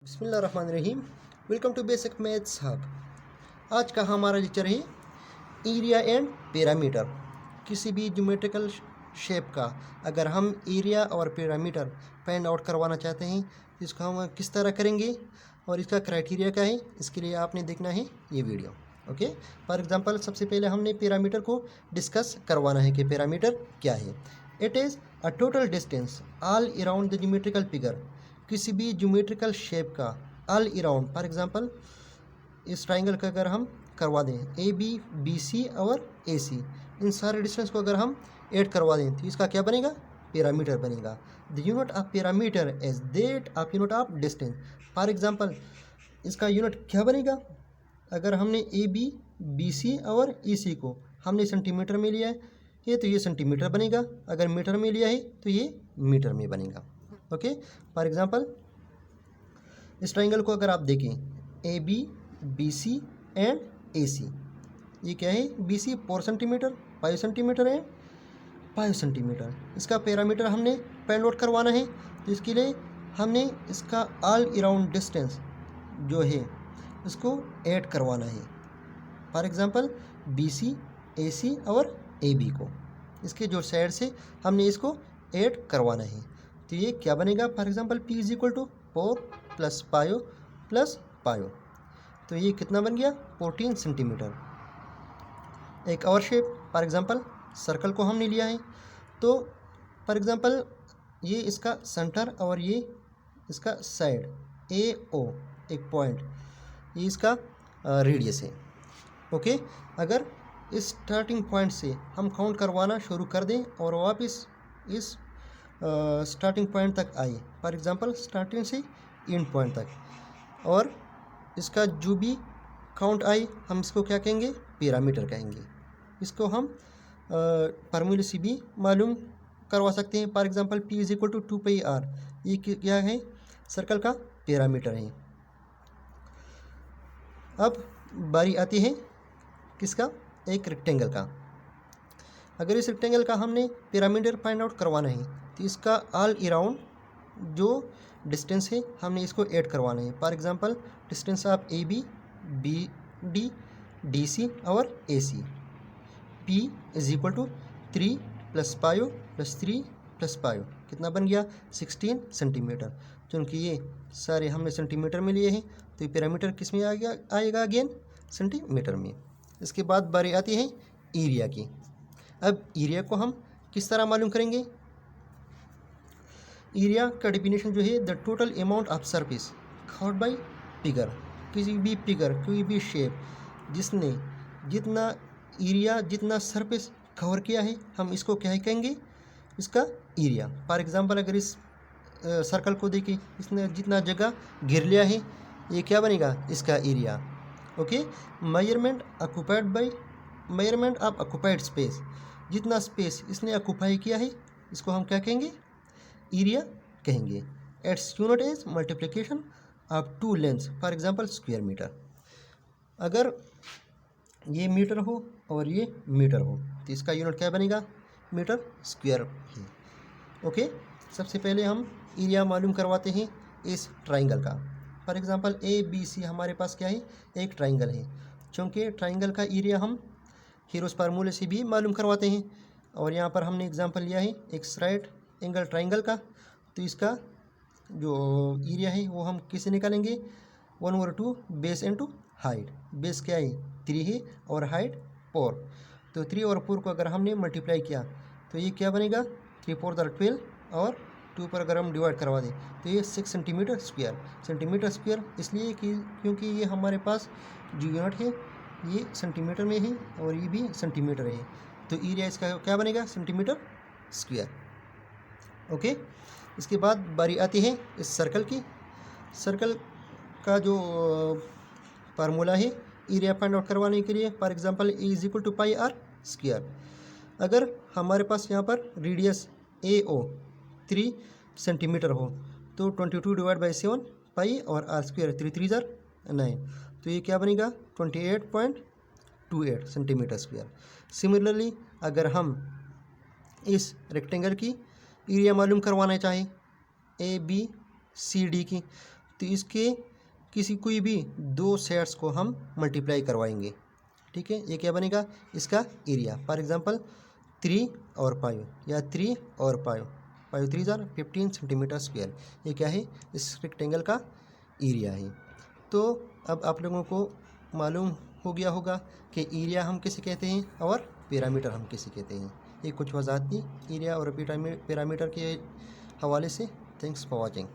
बिस्मिल्लाहिर्रहमानिर्रहीम। Welcome to basic maths hub. आज का हमारा लेक्चर है एरिया एंड पैरामीटर। किसी भी ज्योमेट्रिकल शेप का अगर हम एरिया और पैरामीटर फाइंड आउट करवाना चाहते हैं तो इसको हम किस तरह करेंगे और इसका क्राइटेरिया क्या है, इसके लिए आपने देखना है ये वीडियो। ओके, फॉर एग्जांपल सबसे पहले हमने पैरामीटर को डिस्कस करवाना है कि पैरामीटर क्या है। It is a total distance all around the geometrical figure. किसी भी ज्योमेट्रिकल शेप का ऑल अराउंड, फॉर एग्जांपल इस ट्राइंगल का अगर हम करवा दें ए बी बी सी और ए सी, इन सारे डिस्टेंस को अगर हम ऐड करवा दें तो इसका क्या बनेगा, पैरामीटर बनेगा। The unit of parameter is that of unit of distance. For example इसका यूनिट क्या बनेगा, अगर हमने ए बी बी सी और ई सी को हमने सेंटीमीटर में लिया है ये तो ये सेंटीमीटर बनेगा, अगर मीटर में लिया है तो ये मीटर में बनेगा। ओके, फॉर एग्जांपल इस ट्राइंगल को अगर आप देखें A B B C and A C, ये क्या है, बी सी 4 सेंटीमीटर 5 सेंटीमीटर है 5 सेंटीमीटर। इसका पैरामीटर हमने फाइंड आउट करवाना है तो इसके लिए हमने इसका ऑल अराउंड डिस्टेंस जो है इसको ऐड करवाना है। फॉर एग्जांपल बी सी ए सी और ए बी को इसके जो साइड से हमने इसको ऐड करवाना है तो ये क्या बनेगा, for example P is equal to 4 plus pi plus pi, तो ये कितना बन गया 14 सेंटीमीटर। एक और शेप, फॉर एग्जांपल सर्कल को हमने लिया है तो फॉर एग्जांपल ये इसका सेंटर और ये इसका साइड ए ओ एक पॉइंट, ये इसका रेडियस है। ओके, अगर इस स्टार्टिंग पॉइंट से हम काउंट करवाना शुरू कर दें और वापस इस स्टार्टिंग पॉइंट तक आए, फॉर एग्जांपल स्टार्टिंग से एंड पॉइंट तक, और इसका जो भी काउंट आई हम इसको क्या कहेंगे, पैरामीटर कहेंगे। इसको हम फार्मूले से भी मालूम करवा सकते हैं। For example P is equal to 2πr, ये क्या है, सर्कल का पैरामीटर है। अब बारी आती है किसका, एक रेक्टेंगल का। अगर इस रेक्टेंगल का हमने पैरामीटर फाइंड आउट करवाना है तो इसका ऑल अराउंड जो डिस्टेंस है हमने इसको ऐड करवाना है। For example distance of A B B D D C और A C, P is equal to 3 plus pi plus 3 plus pi, कितना बन गया 16 सेंटीमीटर। क्योंकि ये सारे हमने सेंटीमीटर में लिए हैं तो ये पैरामीटर किस में आएगा अगेन, सेंटीमीटर में। इसके बाद बारी आती है एरिया की। अब एरिया को हम किस तरह मालूम करेंगे, एरिया का डेफिनेशन जो है the total amount of surface covered by figure. किसी भी फिगर कोई भी शेप जिसने जितना एरिया जितना सरफेस कवर किया है हम इसको क्या कहेंगे, इसका एरिया। फॉर एग्जांपल अगर इस सर्कल को देखिए, इसने जितना जगह घेर लिया है ये क्या बनेगा, इसका area. Okay, measurement occupied by measurement of occupied space, जितना स्पेस इसने ऑक्यूपाई किया है इसको हम क्या कहेंगे, एरिया कहेंगे। It's unit is multiplication of two lengths, for example square metre. अगर ये मीटर हो और ये मीटर हो तो इसका यूनिट क्या बनेगा, मीटर स्क्वायर ही। ओके, सबसे पहले हम एरिया मालूम करवाते हैं इस ट्राइंगल का। For example A B C हमारे पास क्या है, एक ट्राइंगल है। चूँकि ट्राइंगल का एरिया हम हीरोस फार्मूले से भी मालूम करवाते हैं और यहाँ पर हमने एग्जांपल लिया है एक राइट एंगल ट्राइंगल का, तो इसका जो एरिया है वो हम किसे निकालेंगे, 1/2 बेस इनटू हाइट। बेस क्या है 3 है और हाइट 4, तो 3 और 4 को अगर हमने मल्टीप्लाई किया तो ये क्या बनेगा, 3 4 12 और 2 पर अगर हम डिवाइड करवा दें तो ये 6 सेंटीमीटर स्क्वायर। सेंटीमीटर स्क्वायर इसलिए कि क्योंकि ये हमारे पास जो यूनिट है ये सेंटीमीटर में है और ये भी सेंटीमीटर है, तो एरिया इसका क्या बनेगा, सेंटीमीटर स्क्वायर। ओके, इसके बाद बारी आती है इस सर्कल की। सर्कल का जो फार्मूला है एरिया फाइंड आउट करवाने के लिए, for example A is equal to pi r square. अगर हमारे पास यहाँ पर रेडियस ए ओ 3 सेंटीमीटर हो तो 22 डिवाइड बाई 7 पाई और आर स्क्वायर 3 3 जार 9, तो ये क्या बनेगा 28.28 सेंटीमीटर स्क्वायर। सिमिलरली अगर हम इस रेक्टेंगल की एरिया मालूम करवाना चाहें ए बी सी डी की, तो इसके किसी कोई भी दो सेट्स को हम मल्टीप्लाई करवाएंगे, ठीक है। ये क्या बनेगा, इसका एरिया। फॉर एग्जांपल 3 और 5 या 3 और 5, 5 3 जार 15 सेंटीमीटर स्क्वायर, ये क्या है, इस रेक्टेंगल का एरिया है। तो अब आप लोगों को मालूम हो गया होगा कि एरिया हम किसे कहते हैं और पैरामीटर हम किसे कहते हैं। ये कुछ वजाहत थी एरिया और पैरामीटर के हवाले से। Thanks for watching.